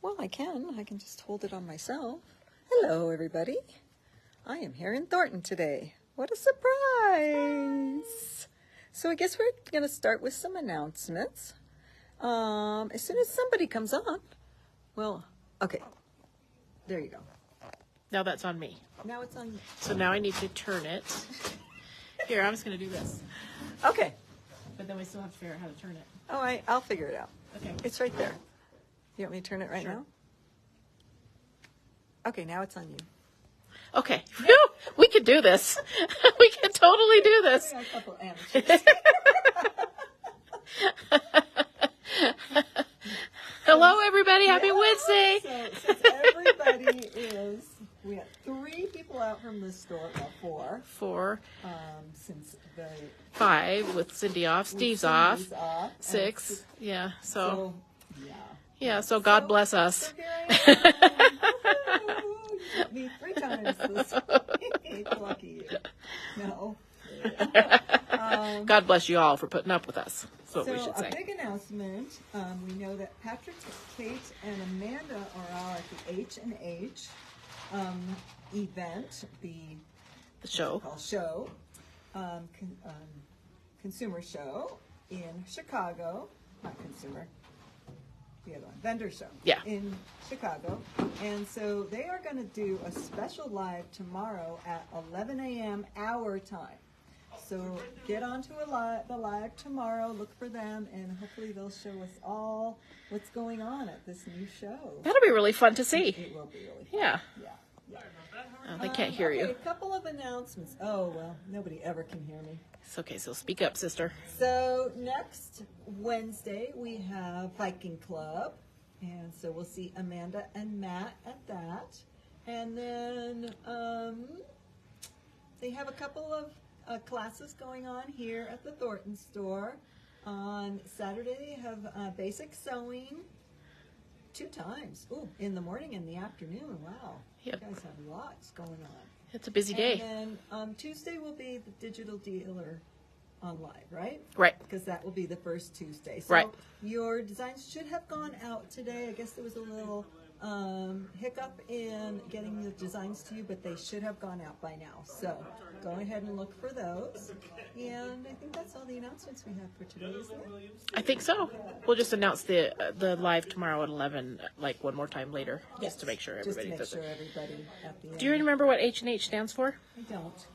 Well, I can just hold it on myself. Hello, everybody. I am here in Thornton today. What a surprise! So I guess we're going to start with some announcements. As soon as somebody comes on, well, okay, there you go. Now that's on me. Now it's on you. So now I need to turn it. Here, I'm just going to do this. Okay. But then we still have to figure out how to turn it. Oh, I'll figure it out. Okay. It's right there. You want me to turn it right Sure. now? Okay, now it's on you. Okay. Phew, we can do this. We can totally do this. We got a couple amateurs. Hello, everybody. Happy Wednesday. So since everybody is, we have 3 people out from the store, well 4. 4, Since the 5 with Cindy off. Steve's Cindy's off. 6. Yeah. So yeah. yeah. So God bless us. So here I am. Woo-hoo. You got me 3 times this week. Lucky you. No. God bless you all for putting up with us. That's what we should So say. a big announcement. We know that Patrick, Kate, and Amanda are all at the H&H event, the show. Consumer show in Chicago. Not consumer. The other one, vendor show. Yeah. In Chicago. And so they are going to do a special live tomorrow at 11 a.m. our time. So get onto the live tomorrow, look for them, and hopefully they'll show us all what's going on at this new show. That'll be really fun to see. It will be really fun. Yeah. Yeah. Oh, they can't hear Okay, you. a couple of announcements. Oh, well, nobody ever can hear me. It's okay. So speak up, sister. So next Wednesday we have Hiking Club, and so we'll see Amanda and Matt at that. And then they have a couple of classes going on here at the Thornton store. On Saturday they have basic sewing 2 times. Ooh, in the morning and the afternoon. Wow. Yep. You guys have lots going on. It's a busy day. And then Tuesday will be the digital dealer on live, right? Right. Because that will be the first Tuesday. So Right. your designs should have gone out today. I guess there was a little hiccup in getting the designs to you, but they should have gone out by now. So go ahead and look for those. And I think that's all the announcements we have for today, isn't it? I think so. We'll just announce the live tomorrow at 11, like one more time later, just to make sure everybody does it. Everybody at the end. Do you remember what H&H stands for? I don't.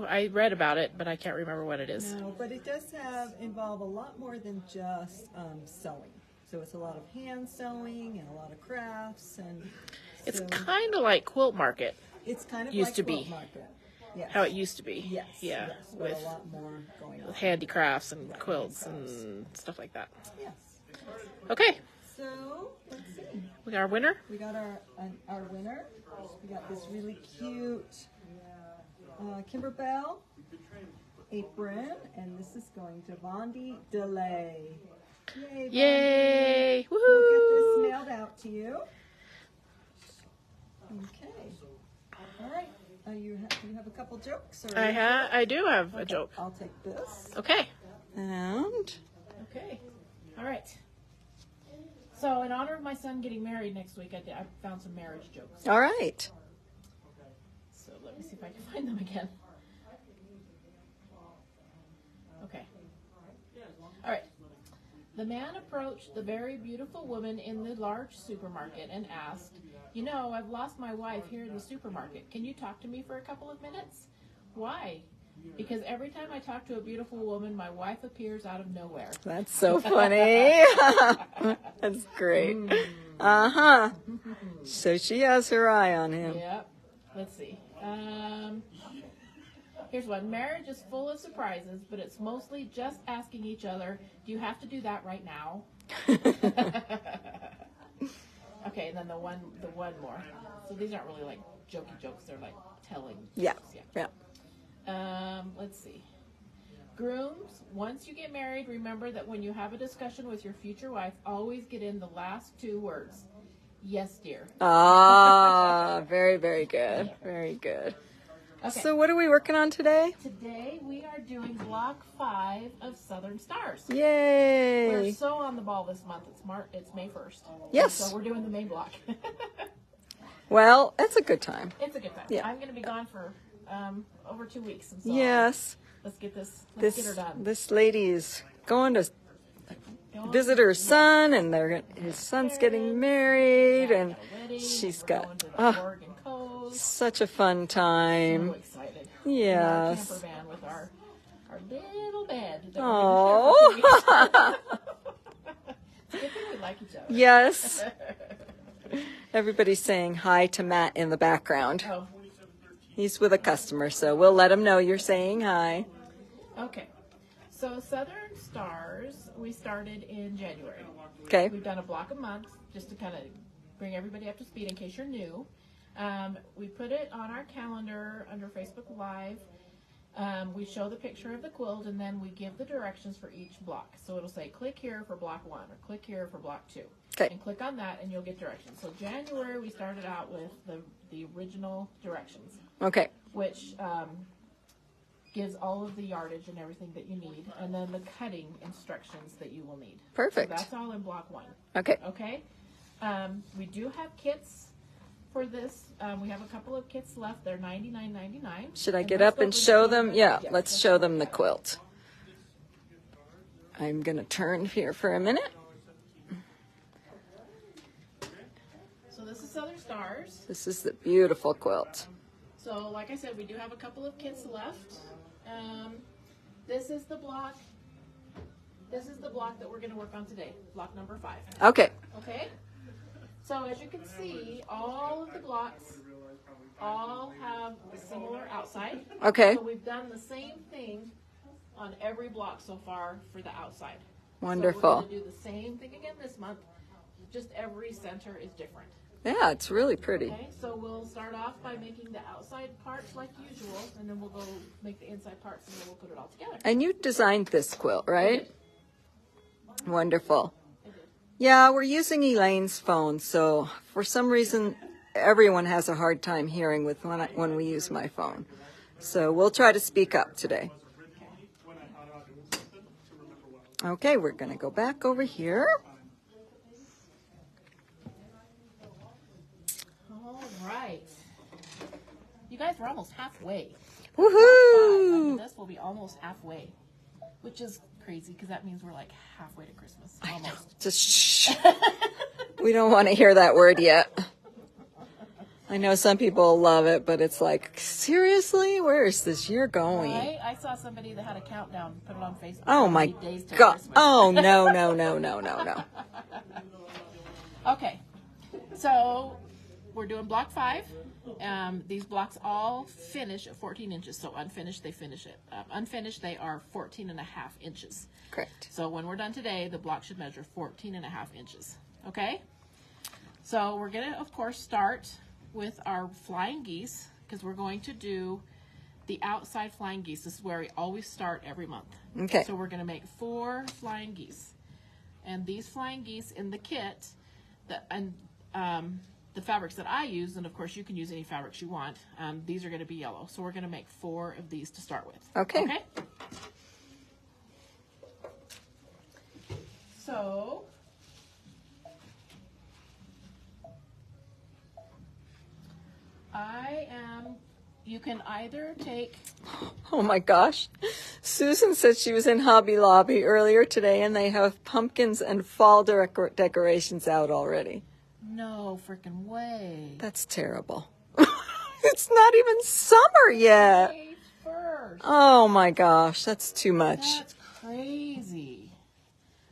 I read about it, but I can't remember what it is. No, but it does involve a lot more than just sewing. So it's a lot of hand sewing and a lot of crafts, and It's so kind of like Quilt Market, it's kind of used like to Quilt be. Market. Yes. how it used to be. Yes. Yeah, Yes, with a lot more going on. handicrafts and quilts and stuff like that. Yes. Okay, So let's see. we got our winner. We got our winner. We got this really cute Kimberbell apron, and this is going to Vondi Delay. Yay! Vondi. Yay! We'll get this Woohoo! mailed out to you. Okay. All right. You have a couple jokes? Or I do have a Okay, joke. I'll take this. Okay. And Okay. All right. So, in honor of my son getting married next week, I found some marriage jokes. all right. So, let me see if I can find them again. Okay. All right. The man approached the very beautiful woman in the large supermarket and asked, "You know, I've lost my wife here in the supermarket. Can you talk to me for a couple of minutes?" "Why?" "Because every time I talk to a beautiful woman, my wife appears out of nowhere." That's so funny. That's great. Uh-huh. So she has her eye on him. Yep. Let's see. Here's one. Marriage is full of surprises, but it's mostly just asking each other, "Do you have to do that right now?" Okay, and then the one more. So these aren't really like jokey jokes. They're like telling Yeah. jokes. Yeah. Let's see. Grooms, once you get married, remember that when you have a discussion with your future wife, always get in the last 2 words. "Yes, dear." Ah, very, very good. Very good. Okay. So what are we working on today? Today we are doing block 5 of Southern Stars. Yay! We're so on the ball this month. It's May 1st. Yes. So we're doing the May block. Well, it's a good time. It's a good time. Yeah. I'm going to be gone for over 2 weeks. And so Yes. let's get her done. This lady is going to visit her son, and his son's getting married, and she's got such a fun time. So excited. Yes. Camper van with our little bed. Oh. It's a good thing we like each other. Yes. Everybody's saying hi to Matt in the background. Oh. He's with a customer, so we'll let him know you're saying hi. Okay. So Southern Stars, we started in January. Okay. We've done a block a month just to kind of bring everybody up to speed in case you're new. We put it on our calendar under Facebook Live. We show the picture of the quilt, and then we give the directions for each block. So it'll say, click here for block 1 or click here for block 2. Okay. And click on that, and you'll get directions. So January, we started out with the original directions, Okay. which gives all of the yardage and everything that you need, and then the cutting instructions that you will need. Perfect. So that's all in block 1. Okay. Okay. We do have kits for this. We have a couple of kits left. They're $99.99. Should I get up and show them? Yeah, let's show them the quilt. I'm going to turn here for a minute. So this is Southern Stars. This is the beautiful quilt. So like I said, we do have a couple of kits left. This is the block. This is the block that we're going to work on today. Block number 5. Okay. Okay. So as you can see, all of the blocks all have a similar outside. Okay. So we've done the same thing on every block so far for the outside. Wonderful. So we're going to do the same thing again this month. Just every center is different. Yeah, it's really pretty. Okay, so we'll start off by making the outside parts like usual, and then we'll go make the inside parts, and then we'll put it all together. And you designed this quilt, right? Wonderful. I did. Yeah, we're using Elaine's phone, so for some reason, everyone has a hard time hearing with when we use my phone. So we'll try to speak up today. Okay, we're going to go back over here. All right. You guys, we're almost halfway. Woohoo! This will be almost halfway, which is crazy because that means we're like halfway to Christmas. Almost. Just shh. We don't want to hear that word yet. I know some people love it, but it's like, seriously? Where is this year going? Right? I saw somebody that had a countdown, put it on Facebook. Oh my days till God. Christmas. Oh, no. Okay, so we're doing block 5. These blocks all finish at 14 inches. So unfinished, they finish it. Unfinished, they are 14.5 inches. Correct. So when we're done today, the block should measure 14.5 inches. Okay? So we're going to, of course, start with our flying geese because we're going to do the outside flying geese. This is where we always start every month. Okay. So we're going to make 4 flying geese. And these flying geese in the kit, the fabrics that I use, and of course you can use any fabrics you want, these are going to be yellow. So we're going to make 4 of these to start with. Okay. Okay? So you can either take, Oh my gosh. Susan said she was in Hobby Lobby earlier today and they have pumpkins and fall decorations out already. no freaking way. That's terrible. It's not even summer yet. May 1st. Oh my gosh, that's too much. That's crazy.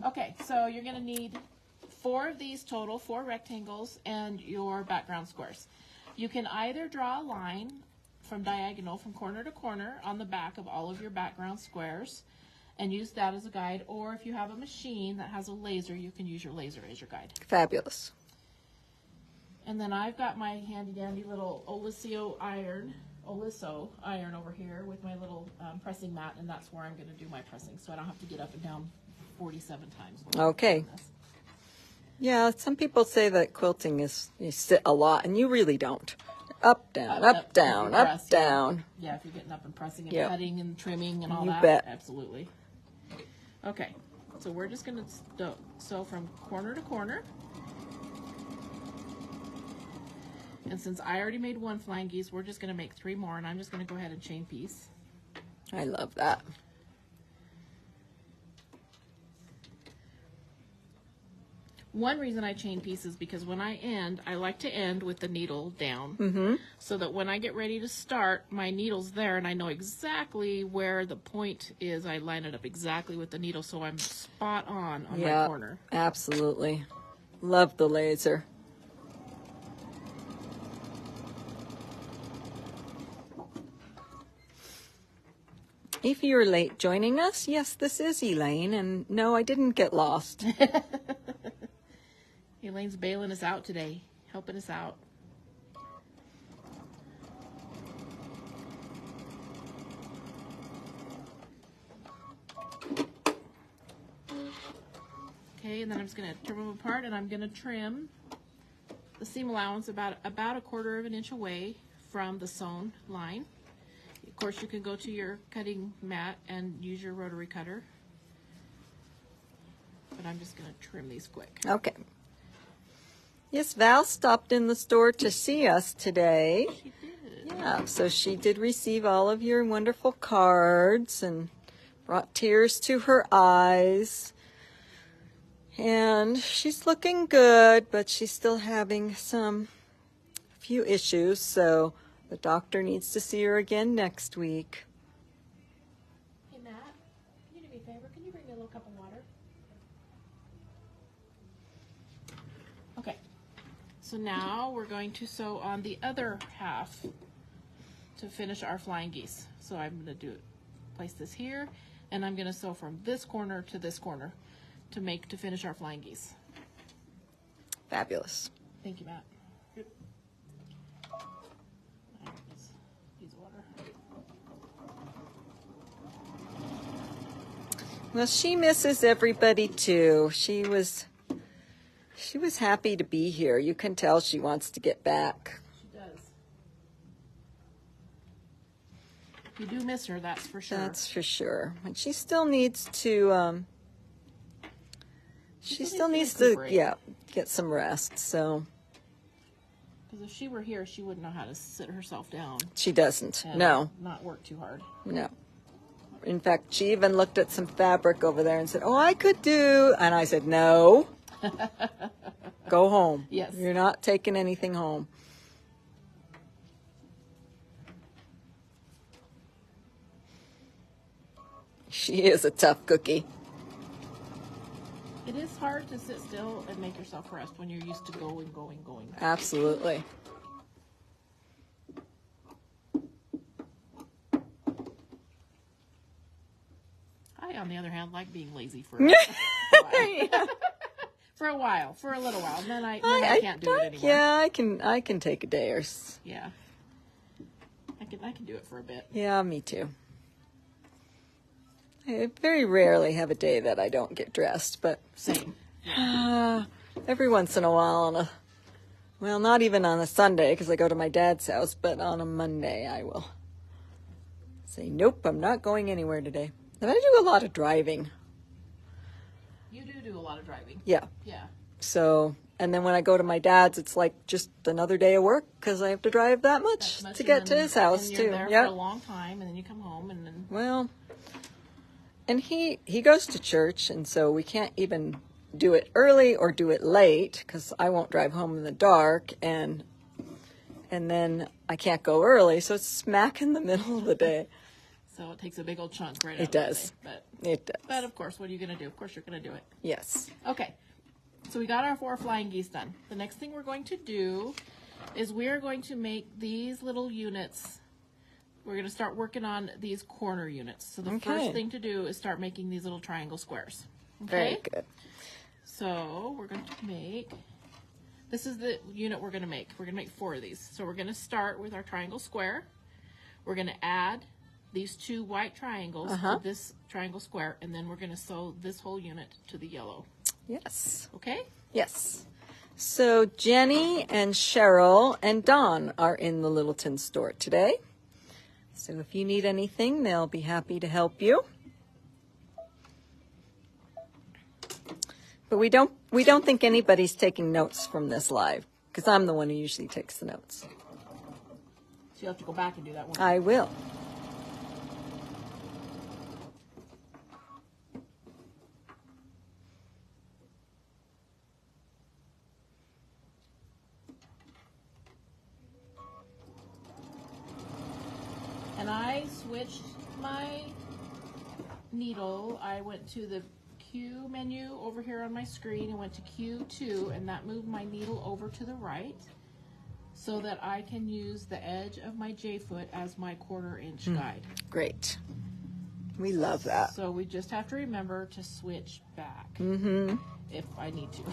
Okay, so you're going to need 4 of these total, 4 rectangles, and your background squares. You can either draw a line from diagonal from corner to corner on the back of all of your background squares and use that as a guide, or if you have a machine that has a laser, you can use your laser as your guide. Fabulous. And then I've got my handy dandy little Oliso iron over here with my little pressing mat, and that's where I'm going to do my pressing, so I don't have to get up and down 47 times. Okay. Yeah, some people say that quilting is you sit a lot, and you really don't. Up, down, up, down, up, press, down. Yeah, if you're getting up and pressing and Yep. cutting and trimming and all You that. bet. Absolutely. Okay, so we're just going to sew from corner to corner. And since I already made one flying geese, we're just going to make 3 more, and I'm just going to go ahead and chain piece. I love that. One reason I chain piece is because when I end, I like to end with the needle down, so that when I get ready to start, my needle's there and I know exactly where the point is. I line it up exactly with the needle, so I'm spot on my corner. Absolutely. Love the laser. If you're late joining us, yes, this is Elaine, and no, I didn't get lost. Elaine's bailing us out today, helping us out. Okay, and then I'm just going to trim them apart, and I'm going to trim the seam allowance about 1/4 of an inch away from the sewn line. Of course, you can go to your cutting mat and use your rotary cutter, but I'm just going to trim these quick. Okay. Yes, Val stopped in the store to see us today. She did. Yeah, so she did receive all of your wonderful cards and brought tears to her eyes. And she's looking good, but she's still having a few issues, so the doctor needs to see her again next week. Hey, Matt, can you do me a favor? Can you bring me a little cup of water? Okay. So now we're going to sew on the other half to finish our flying geese. So I'm going to place this here, and I'm going to sew from this corner to this corner to finish our flying geese. Fabulous. Thank you, Matt. Use water. Well, she misses everybody too. She was happy to be here. You can tell she wants to get back. She does. You do miss her, that's for sure. That's for sure. And she still needs to get some rest. So because if she were here, she wouldn't know how to sit herself down. She doesn't. And No. not work too hard. No. In fact, she even looked at some fabric over there and said, "Oh, I could do." And I said, "No. Go home. Yes. You're not taking anything home." She is a tough cookie. It is hard to sit still and make yourself rest when you're used to going. Absolutely. I, on the other hand, like being lazy for a while. For a little while. And then I can't do it anymore. Yeah, I can take a day or yeah. I can do it for a bit. Yeah, me too. I very rarely have a day that I don't get dressed, but Same. every once in a while not even on a Sunday because I go to my dad's house, but on a Monday I will say, "Nope, I'm not going anywhere today." And I do a lot of driving. You do a lot of driving. Yeah. Yeah. So, and then when I go to my dad's, it's like just another day of work because I have to drive that much to get to his house and too. You're there for a long time, and then you come home, and then. Well, and he goes to church, and so we can't even do it early or do it late because I won't drive home in the dark, and then I can't go early, so it's smack in the middle of the day. So it takes a big old chunk right out It of the does. day, It does. But of course, what are you going to do? Of course, you're going to do it. Yes. Okay. So we got our 4 flying geese done. The next thing we're going to do is we're going to make these little units. We're going to start working on these corner units. So the first thing to do is start making these little triangle squares. Okay? Very good. So we're going to make, this is the unit we're going to make. We're going to make 4 of these. So we're going to start with our triangle square. We're going to add these 2 white triangles to this triangle square, and then we're going to sew this whole unit to the yellow. Yes. Okay? Yes. So Jenny and Cheryl and Dawn are in the Littleton store today. So if you need anything, they'll be happy to help you. But we don't think anybody's taking notes from this live, because I'm the one who usually takes the notes. So you'll have to go back and do that one. I will. And I switched my needle. I went to the Q menu over here on my screen and went to Q2, and that moved my needle over to the right so that I can use the edge of my J-foot as my 1/4 inch guide. Great. We love that. So we just have to remember to switch back if I need to.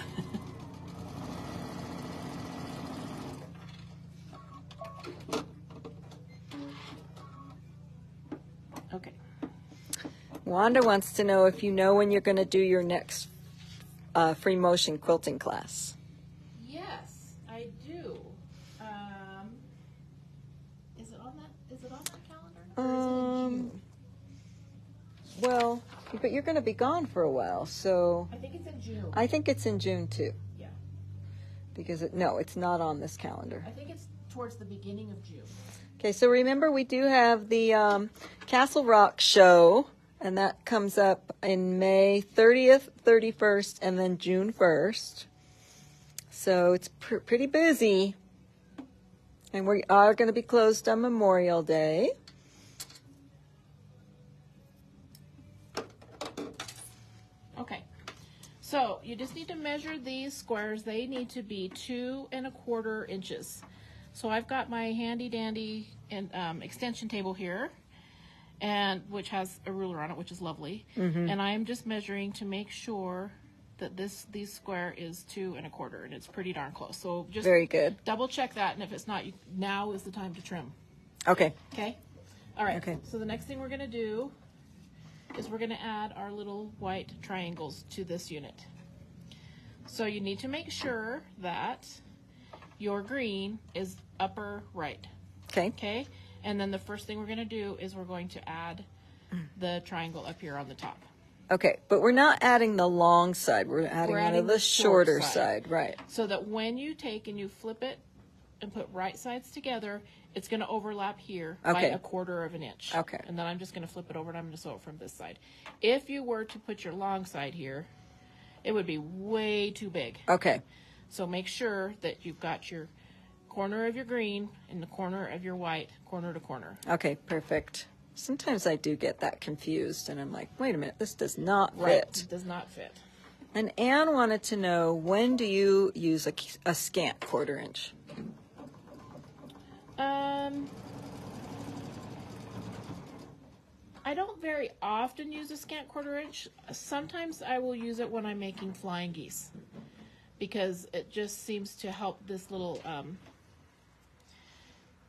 Okay. Wanda wants to know if you know when you're going to do your next free motion quilting class. Yes, I do. Is it on that calendar? Or is it in June? Well, but you're going to be gone for a while, so I think it's in June. I think it's in June too. Yeah. Because no, it's not on this calendar. I think it's towards the beginning of June. Okay, so remember we do have the Castle Rock show, and that comes up in May 30th, 31st, and then June 1st. So it's pretty busy. And we are going to be closed on Memorial Day. Okay. So you just need to measure these squares. They need to be 2 1/4 inches. So I've got my handy dandy extension table here, and which has a ruler on it, which is lovely. And I am just measuring to make sure that this square is 2 1/4, and it's pretty darn close. So just Very good. double check that, and if it's not, now is the time to trim. Okay. Okay. All right. Okay. So the next thing we're going to do is we're going to add our little white triangles to this unit. So you need to make sure that your green is upper right. Okay. Okay? And then the first thing we're going to do is we're going to add the triangle up here on the top. Okay, but we're not adding the long side. We're adding one of the shorter side. Right. So that when you take and you flip it and put right sides together, it's going to overlap here by Okay. 1/4 inch. Okay. And then I'm just going to flip it over and I'm going to sew it from this side. If you were to put your long side here, it would be way too big. Okay. So make sure that you've got your corner of your green and the corner of your white, corner to corner. Okay, perfect. Sometimes I do get that confused, and I'm like, wait a minute, this does not fit. Right, it does not fit. And Anne wanted to know, when do you use a scant 1/4 inch? I don't very often use a scant 1/4 inch. Sometimes I will use it when I'm making flying geese, because it just seems to help this little,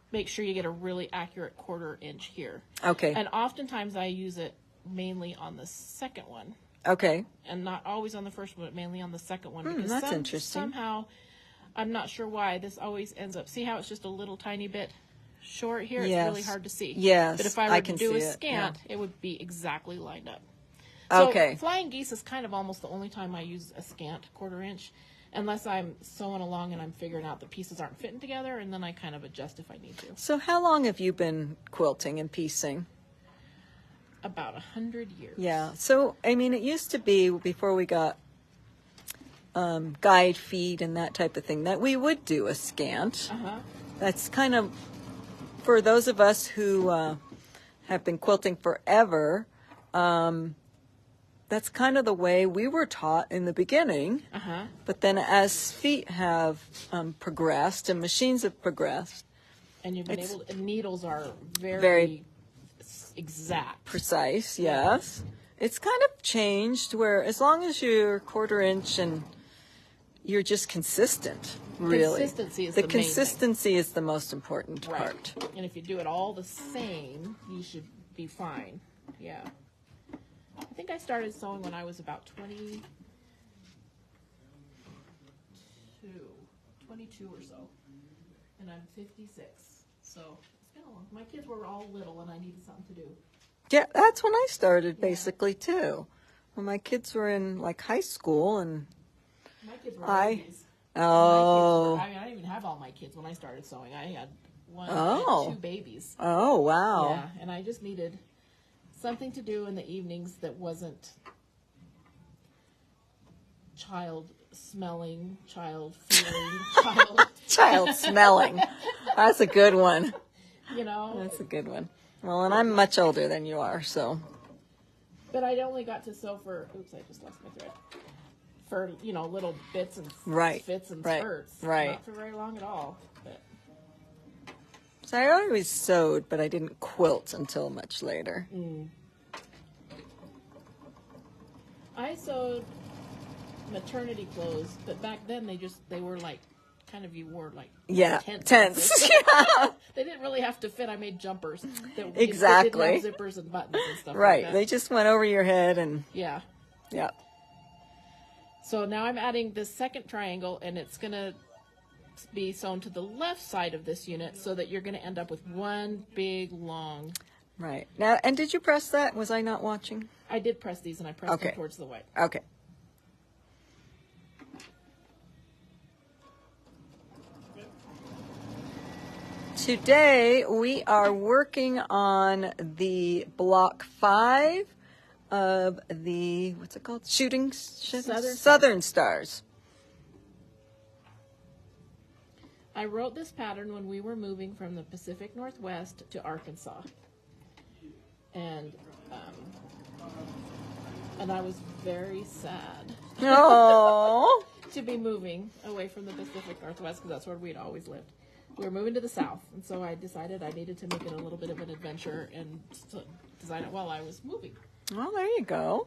make sure you get a really accurate 1/4 inch here. Okay. And oftentimes I use it mainly on the second one, Okay. and not always on the first one, but mainly on the second one. That's interesting. Somehow, I'm not sure why, this always ends up, see how it's just a little tiny bit short here? It's really hard to see. Yes, But if I I were can to do see a it, scant, it would be exactly lined up. So Okay. flying geese is kind of almost the only time I use a scant 1/4 inch, unless I'm sewing along and I'm figuring out the pieces aren't fitting together, and then I kind of adjust if I need to. So how long have you been quilting and piecing? About 100 years. Yeah. So, I mean, it used to be, before we got guide feed and that type of thing, that we would do a scant. That's kind of, for those of us who have been quilting forever, that's kind of the way we were taught in the beginning. But then as feet have progressed and machines have progressed, And you've been able to, needles are Very exact. precise, yes. It's kind of changed where, as long as you're 1/4 inch and you're just consistent, really. Consistency is the the main thing. consistency is the most important Right. part. And if you do it all the same, you should be fine. Yeah. I think I started sewing when I was about 22. 22 or so, and I'm 56. So it's been a long. My kids were all little, and I needed something to do. Yeah, that's when I started basically too. When my kids were in like high school, and My kids were babies. Oh. I mean, I didn't even have all my kids when I started sewing. I had two babies. Oh, wow. Yeah, and I just needed something to do in the evenings that wasn't child smelling, child feeling, Child smelling. That's a good one. You know. That's a good one. Well, and I'm much older than you are, so. But I only got to sew for, oops, I just lost my thread. For, little bits and fits and spurts. Right. Not for very long at all. But. So I always sewed, but I didn't quilt until much later. I sewed maternity clothes, but back then they were like, you wore like tents. Yeah. They didn't really have to fit. I made jumpers that exactly didn't have zippers and buttons and stuff right. like that. They just went over your head and yeah. So now I'm adding this second triangle, and it's gonna be sewn to the left side of this unit so that you're gonna end up with one big long. Right. Now, and did you press that? Was I not watching? I did press these, and I pressed them towards the white. Okay. Today we are working on the block 5 of the, what's it called? Southern Stars. I wrote this pattern when we were moving from the Pacific Northwest to Arkansas. And I was very sad. Oh. To be moving away from the Pacific Northwest, because that's where we'd always lived. We were moving to the South, and so I decided I needed to make it a little bit of an adventure and design it while I was moving. Well, there you go.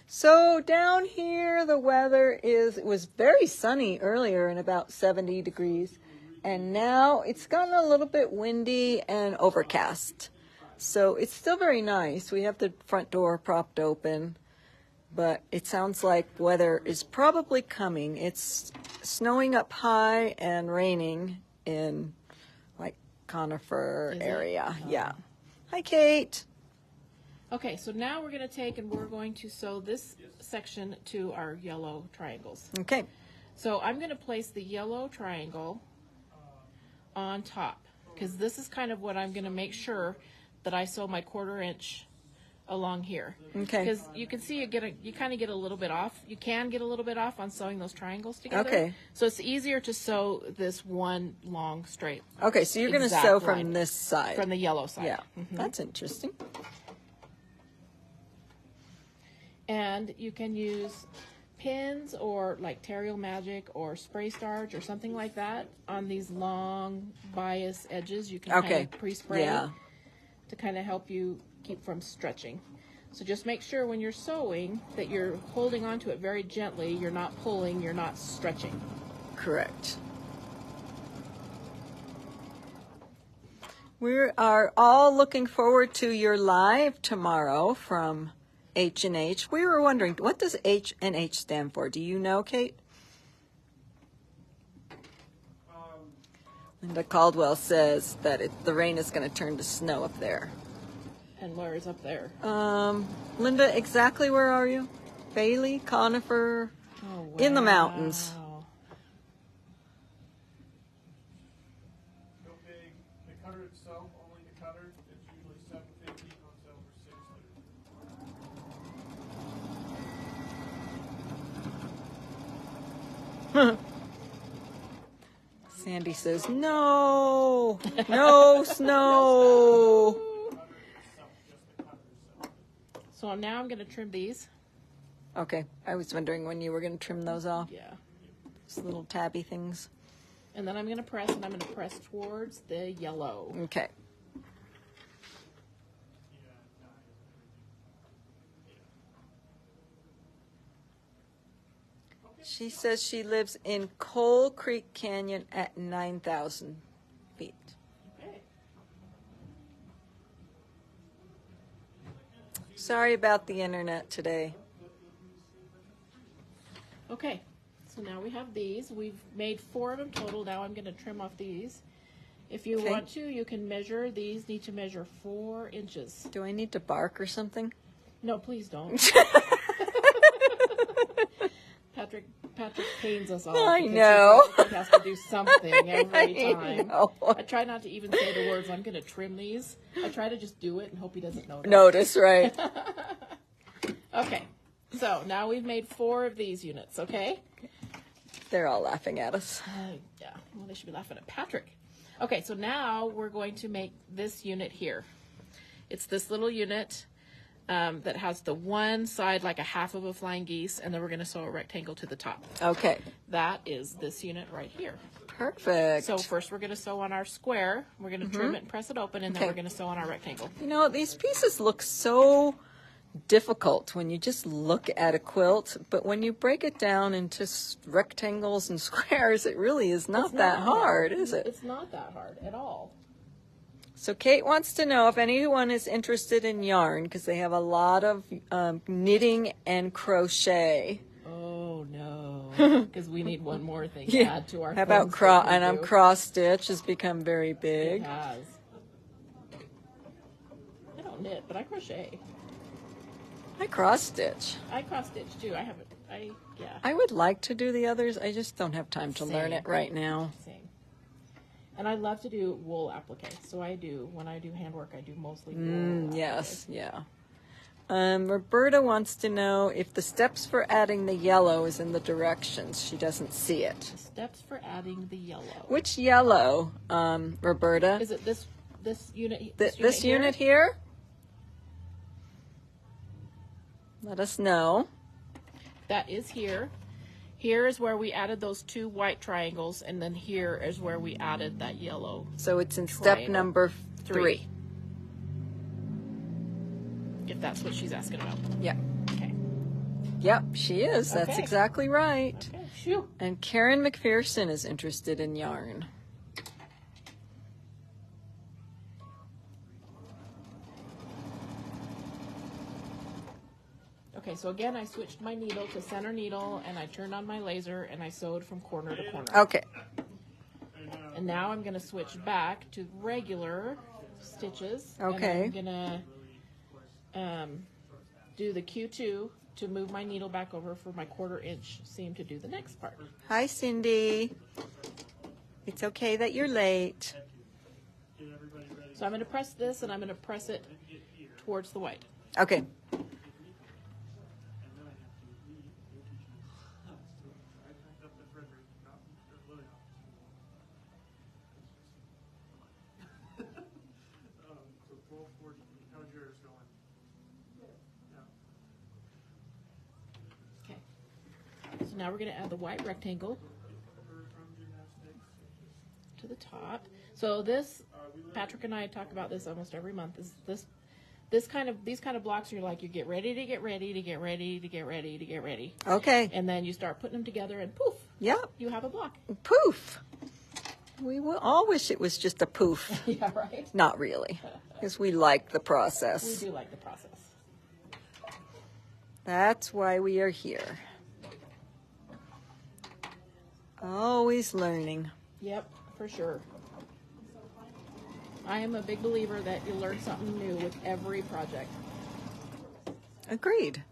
So down here, the weather it was very sunny earlier and about 70 degrees, and now it's gotten a little bit windy and overcast. So it's still very nice. We have the front door propped open, but it sounds like weather is probably coming. It's snowing up high and raining in like Conifer area. Yeah. Hi, Kate. Okay, so now we're going to take and we're going to sew this section to our yellow triangles. Okay. So I'm going to place the yellow triangle on top, because this is kind of what I'm going to make sure that I sew my 1/4 inch along here. Okay. Because you can see you kind of get a little bit off. You can get a little bit off on sewing those triangles together. Okay. So it's easier to sew this one long straight. Okay, so you're going to sew from this side. From the yellow side. Yeah, that's interesting. And you can use pins or like Terrier Magic or spray starch or something like that on these long bias edges. You can kind of pre-spray to kind of help you keep from stretching. So just make sure when you're sewing that you're holding onto it very gently. You're not pulling, you're not stretching. Correct. We are all looking forward to your live tomorrow from H&H. We were wondering, what does H&H stand for? Do you know, Kate? Linda Caldwell says that the rain is going to turn to snow up there. And where is up there? Linda, exactly where are you? Bailey, Conifer, in the mountains. No big. The cutter itself, only the cutter, it's usually $750, on sale for $600. Sandy says, no, no snow. So now I'm going to trim these. Okay, I was wondering when you were going to trim those off. Yeah. Those little tabby things. And then I'm going to press, and I'm going to press towards the yellow. Okay. She says she lives in Coal Creek Canyon at 9,000 feet. Okay. Sorry about the internet today. Okay. So now we have these. We've made 4 of them total. Now I'm going to trim off these. If you Okay. want to, you can measure. These need to measure 4 inches. Do I need to bark or something? No, please don't. Patrick pains us all. I because know. He has to do something every time. I know. I try not to even say the words, I'm going to trim these. I try to just do it and hope he doesn't notice. Notice, right? Okay, so now we've made 4 of these units, okay? They're all laughing at us. Yeah, well, they should be laughing at Patrick. Okay, so now we're going to make this unit here. It's this little unit that has the one side like a half of a flying geese, and then we're going to sew a rectangle to the top. Okay. That is this unit right here. Perfect. So first we're going to sew on our square. We're going to trim it and press it open, and then Okay. we're going to sew on our rectangle. You know, these pieces look so difficult when you just look at a quilt, but when you break it down into rectangles and squares, it really is not that hard, is it? It's not that hard at all. So Kate wants to know if anyone is interested in yarn, because they have a lot of knitting and crochet. Oh no, because we need one more thing to add to our. How about cross stitch has become very big. It has. I don't knit, but I crochet. I cross stitch. I cross stitch too. I haven't. Yeah. I would like to do the others. I just don't have time to learn Same. it right now. Same. And I love to do wool applique. So when I do handwork, I do mostly wool. Yes, yeah. Roberta wants to know if the steps for adding the yellow is in the directions. She doesn't see it. Steps for adding the yellow. Which yellow, Roberta? Is it this unit? This unit here? Let us know. That is here. Here is where we added those 2 white triangles, and then here is where we added that yellow. So it's in step Triangle. number 3. If that's what she's asking about. Yeah. Okay. Yep, she is. That's Okay. exactly right. Okay. Phew. And Karen McPherson is interested in yarn. Okay, so again, I switched my needle to center needle, and I turned on my laser, and I sewed from corner to corner. Okay. And now I'm going to switch back to regular stitches. Okay. And I'm going to do the Q2 to move my needle back over for my 1/4 inch seam to do the next part. Hi, Cindy. It's okay that you're late. So I'm going to press this, and I'm going to press it towards the white. Okay. Okay. So now we're going to add the white rectangle to the top. So this, Patrick and I talk about this almost every month. These kind of blocks, you're like, you get ready to get ready to get ready to get ready to get ready. Okay. And then you start putting them together, and poof, Yep. you have a block. Poof. We will all wish it was just a poof. Yeah, right? Not really, because we like the We process. do like the process. That's why we are here. Always learning. Yep, for sure. I am a big believer that you learn something new with every project. Agreed.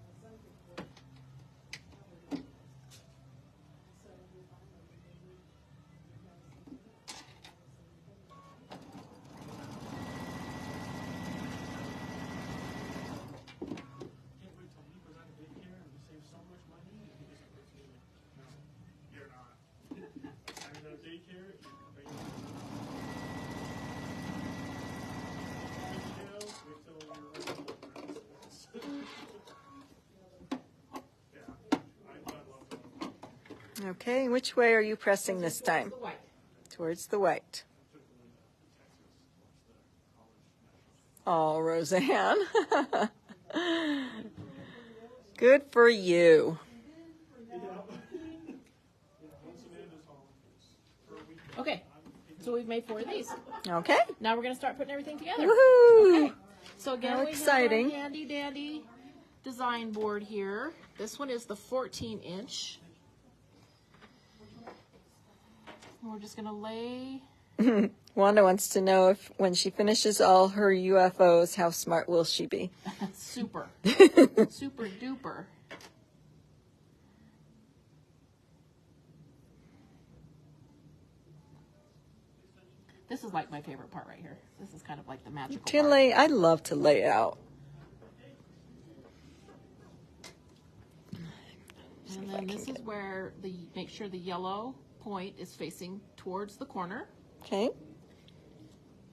Okay, which way are you pressing this time? The white. Towards the white. Oh, Roseanne. Good for you. Okay, so we've made 4 of these. Okay. Now we're going to start putting everything together. Woohoo! Okay. So again, How we exciting. have our handy dandy design board here. This one is the 14 inch. we're just going to lay. Wanda wants to know if when she finishes all her UFOs, how smart will she be? Super. Super duper. This is like my favorite part right here. This is kind of like the magical part. I love to lay out. And then this is where make sure the yellow point is facing towards the corner. Okay.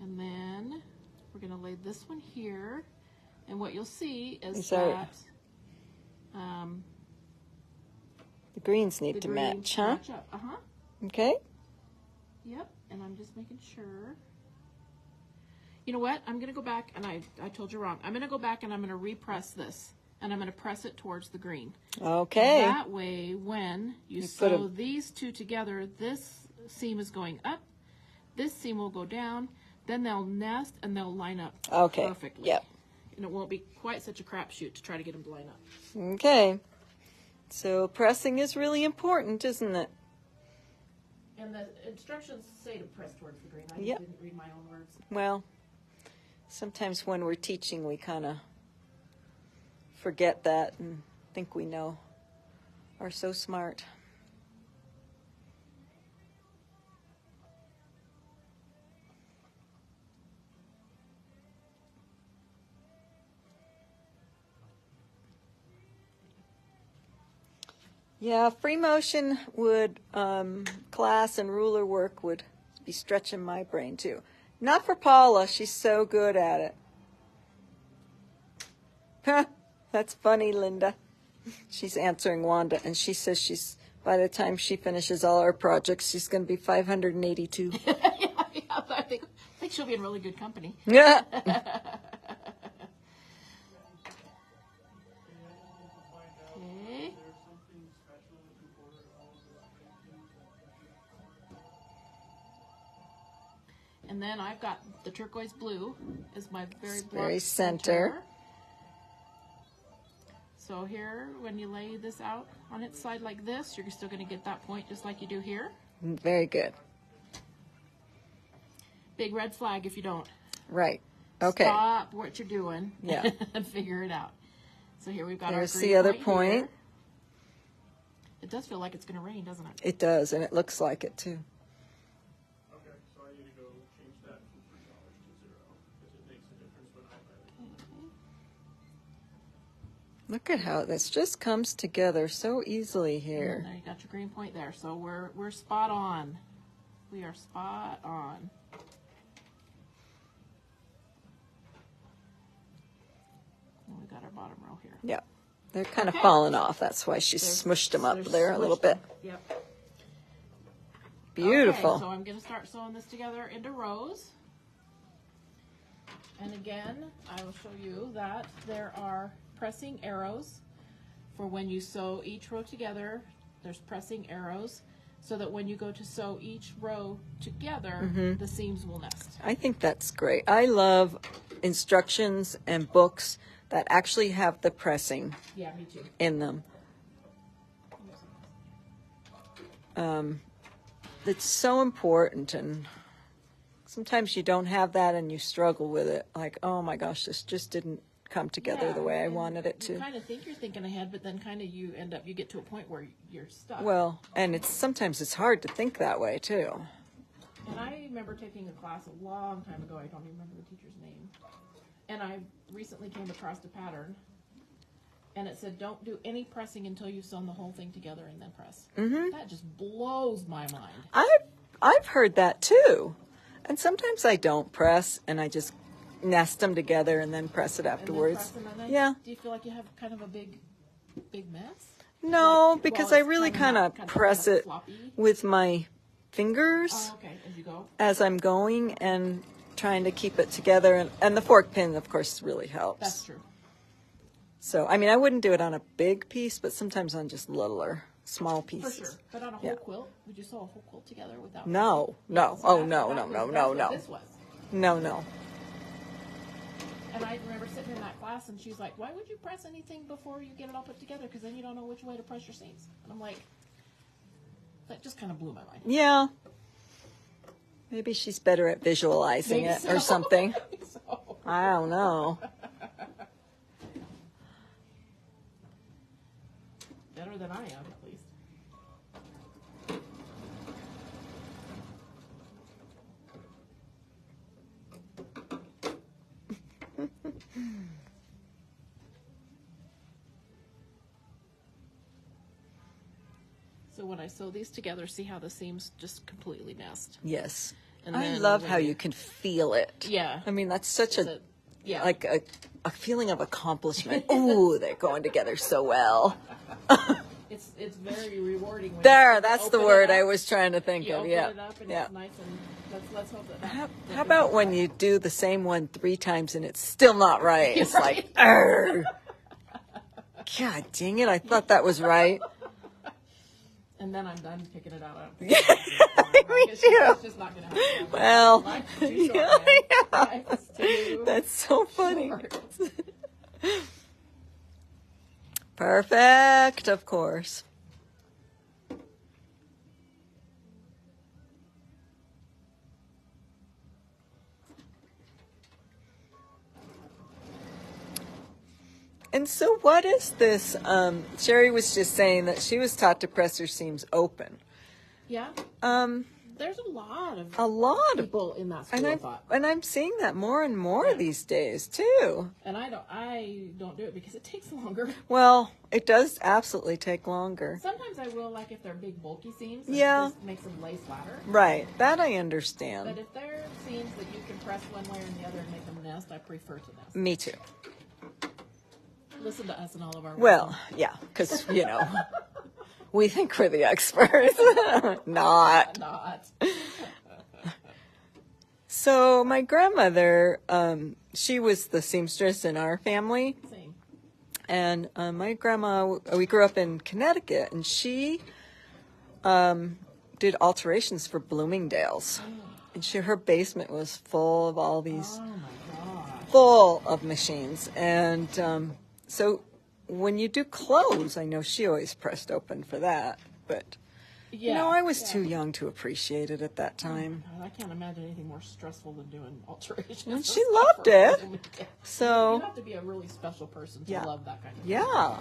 And then we're going to lay this one here. And what you'll see is Sorry. that The greens need the to greens match, huh? match up. Uh-huh. Okay. Yep. And I'm just making sure. You know what? I'm going to go back, and I told you wrong. I'm going to go back and I'm going to repress this. And I'm going to press it towards the green. Okay. That way, when you sew these two together, this seam is going up, this seam will go down, then they'll nest and they'll line up perfectly. Yep. And it won't be quite such a crapshoot to try to get them to line up. Okay. So pressing is really important, isn't it? And the instructions say to press towards the green. I Yep. didn't read my own words. Well, sometimes when we're teaching, we kind of forget that and think we know, are so smart. Yeah, free motion would, class and ruler work would be stretching my brain too. Not for Paula, she's so good at it. Huh, that's funny, Linda. She's answering Wanda, and she says by the time she finishes all our projects, she's going to be 582. yeah, I think she'll be in really good company. Yeah. Okay. And then I've got the turquoise blue is my very center. So here, when you lay this out on its side like this, you're still going to get that point just like you do here. Very good. Big red flag if you don't. Right. Okay. Stop what you're doing. Yeah. And figure it out. So here we've got There's our green the other point. point. Here. It does feel like it's going to rain, doesn't it? It does, and it looks like it too. Okay, so I need to go change that from $3 to 0 because it makes a difference when I write it. Look at how this just comes together so easily And here. there you got your green point there. So we're spot on. We are spot on. And we got our bottom row here. Yeah. They're kind of falling off. That's why she smushed them up there a little bit. Yep. Beautiful. Okay, so I'm going to start sewing this together into rows. And again, I will show you that there are pressing arrows for when you sew each row together. There's pressing arrows so that when you go to sew each row together, the seams will nest. I think that's great. I love instructions and books that actually have the pressing Yeah, me too. in them. It's so important, and sometimes you don't have that and you struggle with it. Like, oh my gosh, this just didn't come together the way I wanted it You to. kind of think you're thinking ahead, but then kind of you get to a point where you're stuck. Well, and sometimes it's hard to think that way too. And I remember taking a class a long time ago. I don't even remember the teacher's name. And I recently came across a pattern, and it said, "Don't do any pressing until you've sewn the whole thing together, and then press." That just blows my mind. I've heard that too, and sometimes I don't press, and I just nest them together and then press it afterwards. And then press them, and then Yeah. Do you feel like you have kind of a big mess? No, Like, because well, I it's really kind kinda of not- press kinda it floppy? with my fingers Oh, okay. As you go. as I'm going and trying to keep it together, and the fork pin, of course, really helps. That's true. So, I mean, I wouldn't do it on a big piece, but sometimes on just littler, small For pieces. sure. But on a whole quilt, would you sew a whole quilt together without? No. So Oh, that- no, that no, was- no, that's no, what no. This was. No. And I remember sitting in that class, and she's like, "Why would you press anything before you get it all put together? Because then you don't know which way to press your seams." And I'm like, that just kind of blew my mind. Yeah. Maybe she's better at visualizing Maybe it so. or something. I think so. I don't know. Better than I am, at least. So when I sew these together, see how the seams just completely messed? Yes. And I then love when how you can feel it. Yeah. I mean, that's such a, Yeah. like a feeling of accomplishment. Ooh, they're going together so well. It's very rewarding. When There, you that's the open it word up, I was trying to think you of. open Yeah. it up and Yeah. it's nice and let's hope that. How about when you do the same one 3 times and it's still not right? It's like, argh. God dang it, I thought that was right. And then I'm done picking it out. Me It's too. just not going to happen. Well, Life's too short, man. Life's too that's so funny. short. Perfect, of course. And so what is this? Sherry was just saying that she was taught to press her seams open. Yeah. There's a lot of people in that school of thought. And I'm seeing that more and more these days too. And I don't do it because it takes longer. Well, it does absolutely take longer. Sometimes I will, like if they're big bulky seams, Yeah. it just makes them lay flatter. Right, that I But understand. if they're seams that you can press one way or the other and make them nest, I prefer to nest. Me too. Listen to us and all of our Well, yeah, because, we think we're the experts. Not. not. So my grandmother, she was the seamstress in our family. Same. And my grandma, we grew up in Connecticut, and she did alterations for Bloomingdale's. And her basement was full of all these, Oh my god. full of machines. And so when you do clothes, I know she always pressed open for that. But, Yeah. I was too young to appreciate it at that time. God, I can't imagine anything more stressful than doing alterations. And and she stuff loved for it. women. So, You have to be a really special person to Yeah. love that kind of thing. yeah.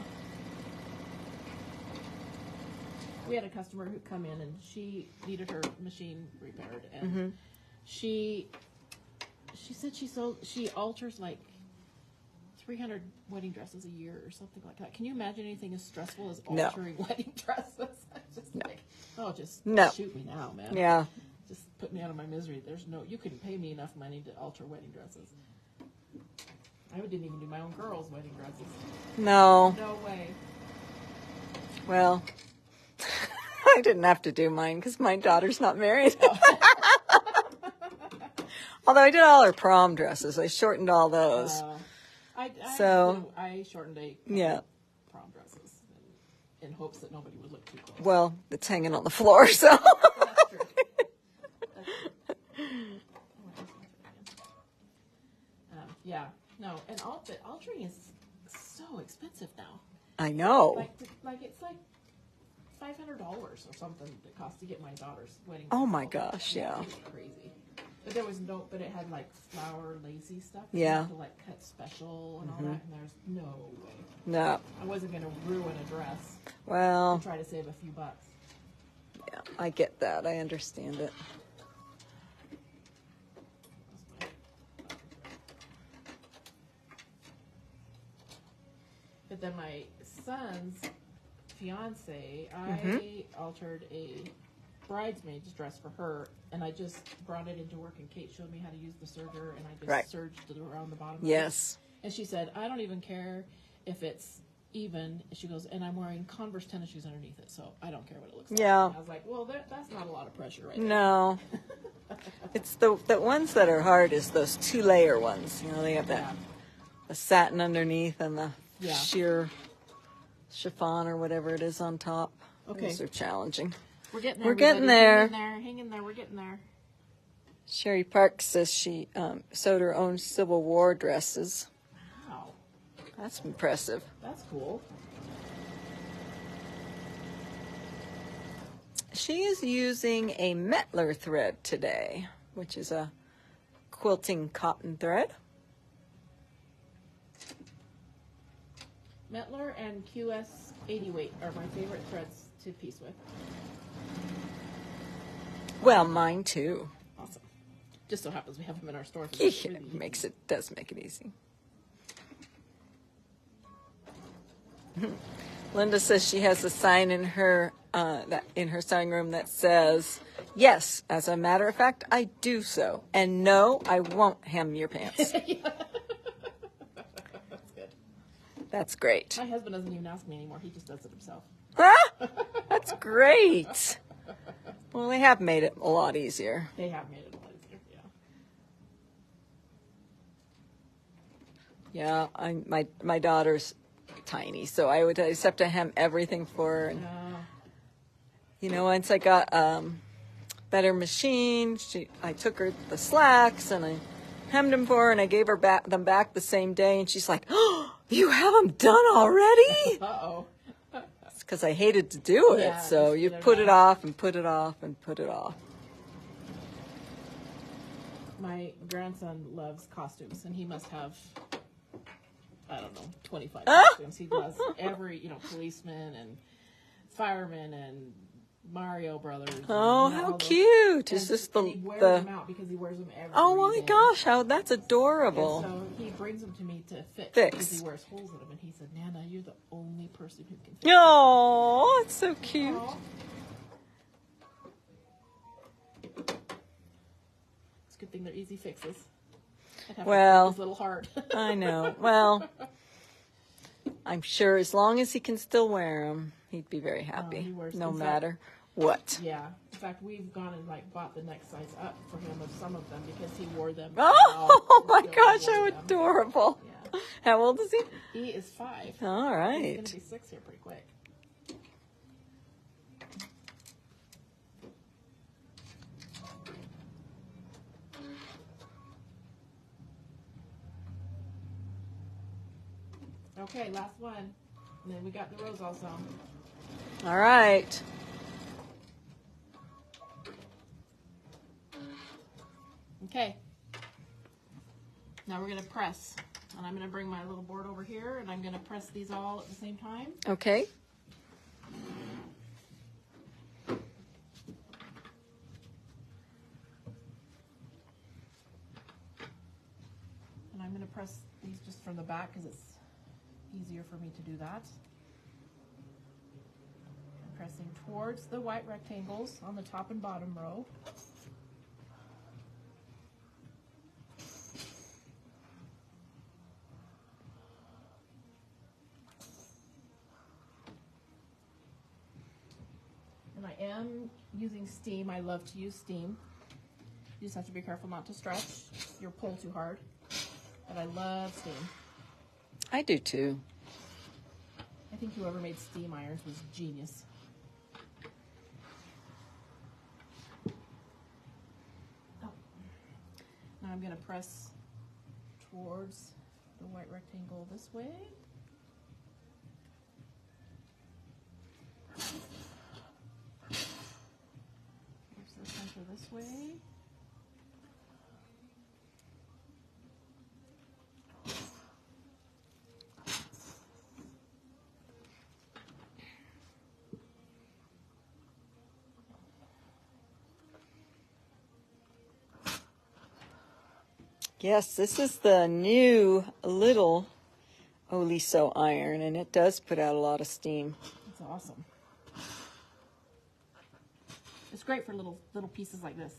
We had a customer who come in and she needed her machine repaired, and Mm-hmm. she said she alters like 300 wedding dresses a year or something like that. Can you imagine anything as stressful as No. altering wedding dresses? I'm just like, just No. shoot me now, man. Yeah. Just put me out of my misery. You couldn't pay me enough money to alter wedding dresses. I didn't even do my own girls' wedding dresses. No. No way. Well, I didn't have to do mine because my daughter's not married. Although I did all her prom dresses. I shortened all those. I shortened Yeah. prom dresses in hopes that nobody would look too close. Well, it's hanging on the floor, so. That's true. Yeah, no, and altering is so expensive now. I know. It's like $500 or something it cost to get my daughter's wedding. Oh dress my altered. gosh, yeah. It's crazy. But but it had like flower lacy stuff. Yeah. You had to like cut special and all that, and there's no way. No. I wasn't gonna ruin a dress Well, and try to save a few bucks. yeah, I get that. I understand it. But then my son's fiance, I altered a bridesmaid's dress for her, and I just brought it into work, and Kate showed me how to use the serger, and I just Right. serged it around the bottom. of it. Yes. And she said, I don't even care if it's even. She goes, and I'm wearing Converse tennis shoes underneath it, so I don't care what it looks like. Yeah. And I was like, well, that's not a lot of pressure right there. No. It's the ones that are hard is those 2-layer ones. They have that the satin underneath and the Yeah. sheer chiffon or whatever it is on top. Okay. Those are challenging. We're getting there. We're getting everybody. there. Hang in there. We're getting there. Sherry Parks says she sewed her own Civil War dresses. Wow. That's impressive. That's cool. She is using a Metler thread today. which is a quilting cotton thread. Metler and QS 80 weight are my favorite threads to piece with. Well, mine too. Awesome. Just so happens we have them in our store. Yeah, it does make it easy. Linda says she has a sign in her sewing room that says, "Yes, as a matter of fact, I do so, and no, I won't hem your pants." That's good. That's great. My husband doesn't even ask me anymore. He just does it himself. Ah, that's great. Well, they have made it a lot easier. They have made it a lot easier, yeah. Yeah, my daughter's tiny, so I just have to hem everything for her. And, you know, once I got better machine, I took her the slacks and I hemmed them for her, and I gave her them back the same day, and she's like, "Oh, you have them done already?" Uh-oh. It's because I hated to do it, Yeah, so you just put it off and put it off and put it off. My grandson loves costumes, and he must have, I don't know, 25 Ah! costumes. He does every, policeman and fireman and Mario Brothers. Oh, and, how all those. cute! Is And this he wears them out because he wears them every Oh my day. gosh, how that's And adorable! so he brings them to me to fix Fix. because he wears holes in them. And he said, "Nana, you're the only person who can fix them." Oh, it's so cute. Aw. It's a good thing they're easy fixes. I'd have to Well, break his little heart. I know. Well, I'm sure as long as he can still wear them, he'd be very happy, he wears- no in fact- matter what. Yeah. In fact, we've gone and bought the next size up for him of some of them because he wore them. Oh my Still gosh, wore how them. adorable! Yeah. How old is he? He is 5. All He's right. gonna be 6 here pretty quick. Okay, last one. And then we got the rose all sewn. All right. Okay. Now we're gonna press. And I'm gonna bring my little board over here and I'm gonna press these all at the same time. Okay. And I'm gonna press these just from the back because it's easier for me to do that. I'm pressing towards the white rectangles on the top and bottom row. And I am using steam. I love to use steam. You just have to be careful not to stretch your pull too hard. But I love steam. I do too. I think whoever made steam irons was genius. Oh. Now I'm going to press towards the white rectangle this way. Here's the center this way. Yes, this is the new little Oliso iron, and it does put out a lot of steam. That's awesome. It's great for little pieces like this.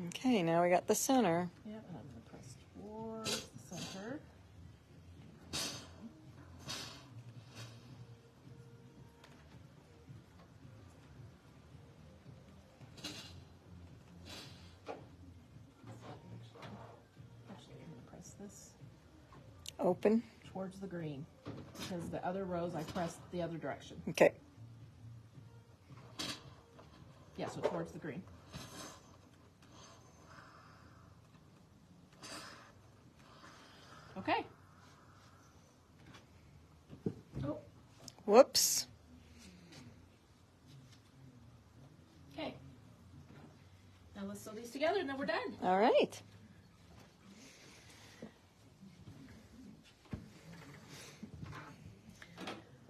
Okay, now we got the center. Yep, and I'm going to press towards the center. Actually, I'm going to press this Open. towards the green because the other rows I pressed the other direction. Okay. Yeah, so towards the green. Okay. Oh, Whoops. together and then we're done. All right.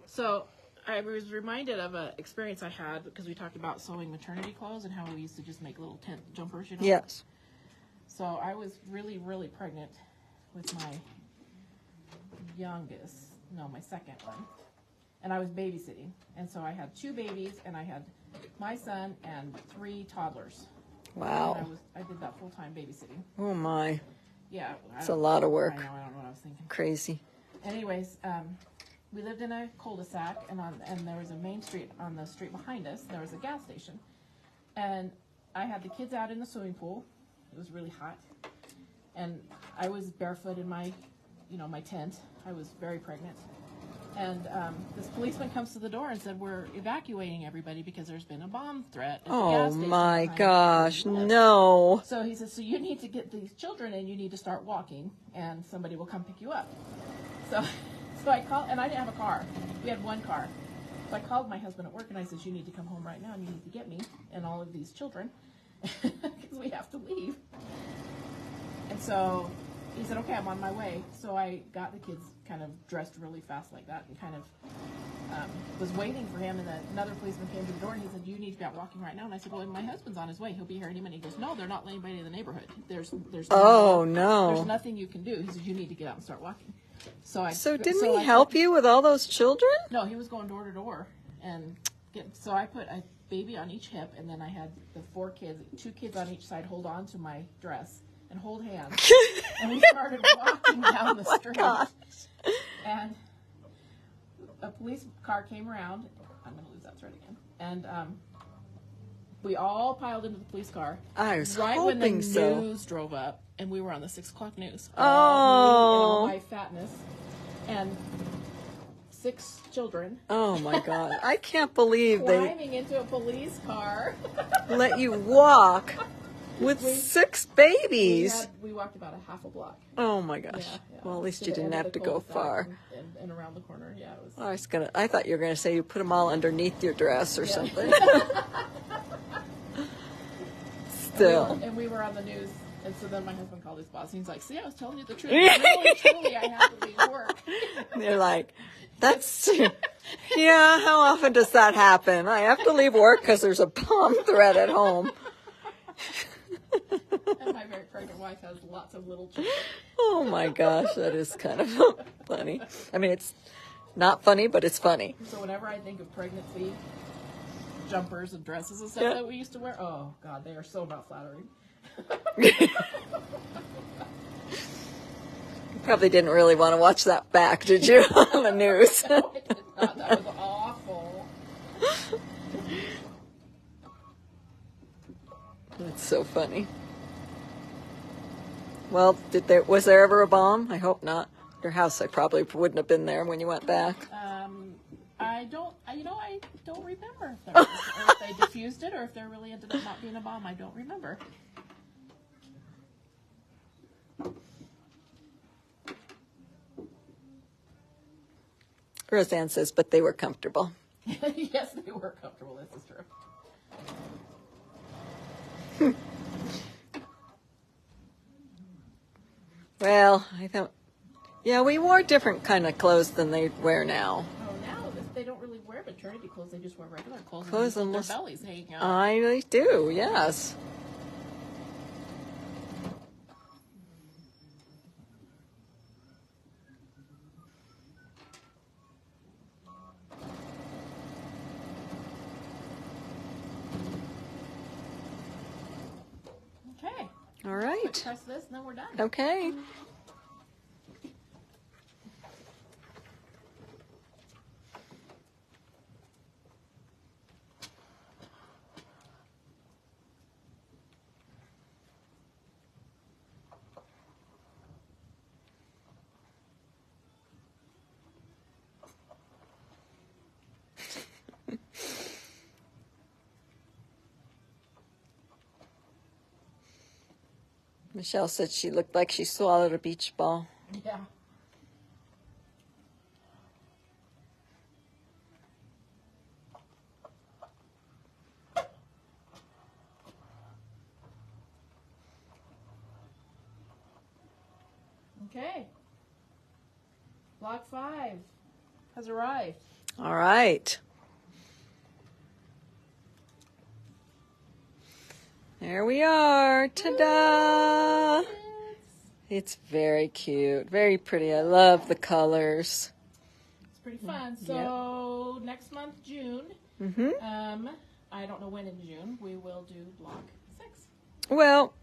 So I was reminded of an experience I had because we talked about sewing maternity clothes and how we used to just make little tent jumpers, you know? Yes. So I was really, really pregnant with my my second one. And I was babysitting. And so I had 2 babies and I had my son and 3 toddlers. Wow. And I did that full-time babysitting. Oh my. Yeah. It's a lot of work. I know, I don't know what I was thinking. Crazy. Anyways, we lived in a cul-de-sac, and there was a main street on the street behind us. There was a gas station, and I had the kids out in the swimming pool. It was really hot, and I was barefoot in my tent. I was very pregnant, and this policeman comes to the door and said, "We're evacuating everybody because there's been a bomb threat at the gas Oh station my behind gosh, where we live." no. So he says, "So you need to get these children and you need to start walking, and somebody will come pick you up." So I called, and I didn't have a car. We had 1 car. So I called my husband at work, and I said, "You need to come home right now, and you need to get me and all of these children, because we have to leave." And so he said, "Okay, I'm on my way." So I got the kids kind of dressed really fast like that, and kind of was waiting for him, and then another policeman came to the door, and he said, "You need to be out walking right now." And I said, "Well, my husband's on his way. He'll be here any minute." He goes, "No, they're not letting anybody in the neighborhood. There's Oh no. there's nothing you can do." He said, "You need to get out and start walking." So Didn't he help you with all those children? No, he was going door to door, and so I put a baby on each hip, and then I had the 4 kids, 2 kids on each side, hold on to my dress and hold hands, and we started walking down the street. Gosh. And a police car came around. I'm going to lose that thread again. And we all piled into the police car. I was right hoping when the so. news drove up, and we were on the 6 o'clock news. Oh. All me and all my fatness, and 6 children. Oh my God. I can't believe they Climbing into a police car. let you walk with 6 babies. We walked about a half a block. Oh my gosh. Yeah. Well, at least To you the didn't end have of to the go cul-de-sac far. and around the corner. Yeah, it was. I thought you were going to say you put them all underneath your dress or something. Still. And we were on the news, and so then my husband called his boss, and he's like, "See, I was telling you the truth. Really, truly, I have to leave work." They're like, that's, yeah, how often does that happen? I have to leave work because there's a bomb threat at home. And my very pregnant wife has lots of little children. Oh my gosh, that is kind of funny. I mean, it's not funny, but it's funny. So whenever I think of pregnancy jumpers and dresses and stuff that we used to wear, oh God, they are so not flattering. Probably didn't really want to watch that back, did you, on the news? No, I did not. That was awful. That's so funny. Well, was there ever a bomb? I hope not. Your house, I probably wouldn't have been there when you went back. I don't remember if there was, or if they diffused it, or if there really ended up not being a bomb. I don't remember. Roseanne says, but they were comfortable. Yes, they were comfortable. This is true. Well, I thought, yeah, we wore different kind of clothes than they wear now. Oh, now they don't really wear maternity clothes. They just wear regular clothes. Clothes and unless- their bellies hanging out. I do, yes. Okay. All right. Press this, and then we're done. Okay. Michelle said she looked like she swallowed a beach ball. Yeah. Okay. Block 5 has arrived. All right. There we are. Ta-da! It's very cute. Very pretty. I love the colors. It's pretty fun. So next month, June, I don't know when in June, we will do block 6. Well,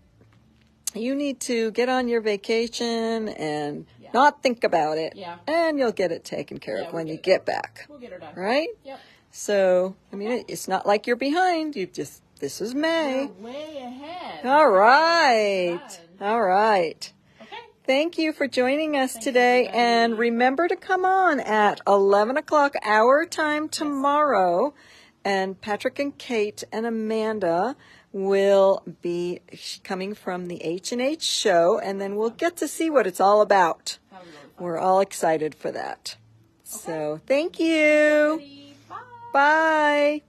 you need to get on your vacation and not think about it. Yeah. And you'll get it taken care of when you get back. We'll get her done. Right? Yep. So, I mean, it's not like you're behind. This is May. We're way ahead. All right. Fun. All right. Okay. Thank you for joining us Thanks, today. everybody. And remember to come on at 11 o'clock our time tomorrow. And Patrick and Kate and Amanda will be coming from the H&H show. And then we'll get to see what it's all about. That was really fun. We're all excited for that. So thank you. Bye. Bye.